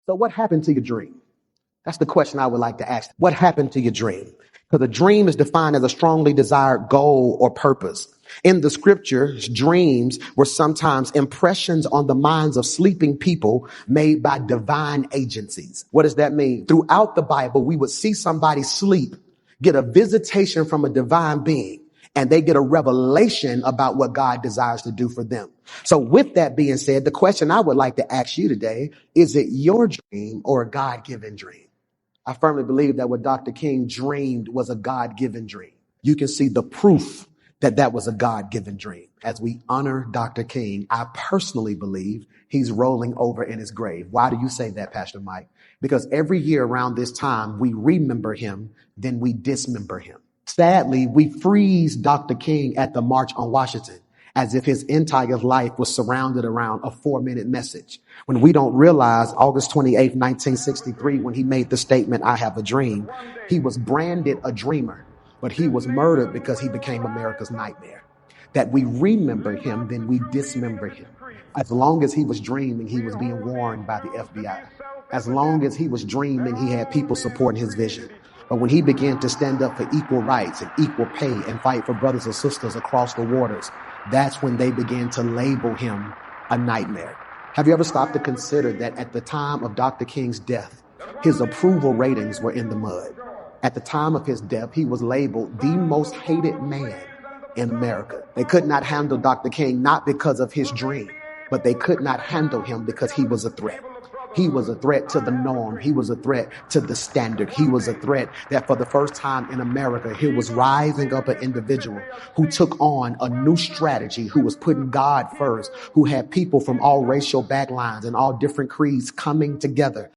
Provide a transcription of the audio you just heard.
So what happened to your dream? That's the question I would like to ask. What happened to your dream? Because a dream is defined as a strongly desired goal or purpose. In the scriptures, dreams were sometimes impressions on the minds of sleeping people made by divine agencies. What does that mean? Throughout the Bible, we would see somebody sleep, get a visitation from a divine being, and they get a revelation about what God desires to do for them. So with that being said, the question I would like to ask you today, is it your dream or a God-given dream? I firmly believe that what Dr. King dreamed was a God-given dream. You can see the proof that that was a God-given dream. As we honor Dr. King, I personally believe he's rolling over in his grave. Why do you say that, Pastor Mike? Because every year around this time, we remember him, then we dismember him. Sadly, we freeze Dr. King at the March on Washington as if his entire life was surrounded around a 4-minute message. When we don't realize August 28th, 1963, when he made the statement, "I have a dream," he was branded a dreamer, but he was murdered because he became America's nightmare. That we remember him, then we dismember him. As long as he was dreaming, he was being warned by the FBI. As long as he was dreaming, he had people supporting his vision. But when he began to stand up for equal rights and equal pay and fight for brothers and sisters across the waters, that's when they began to label him a nightmare. Have you ever stopped to consider that at the time of Dr. King's death, his approval ratings were in the mud? At the time of his death, he was labeled the most hated man in America. They could not handle Dr. King, not because of his dream, but they could not handle him because he was a threat. He was a threat to the norm. He was a threat to the standard. He was a threat that for the first time in America, here was rising up an individual who took on a new strategy, who was putting God first, who had people from all racial backlines and all different creeds coming together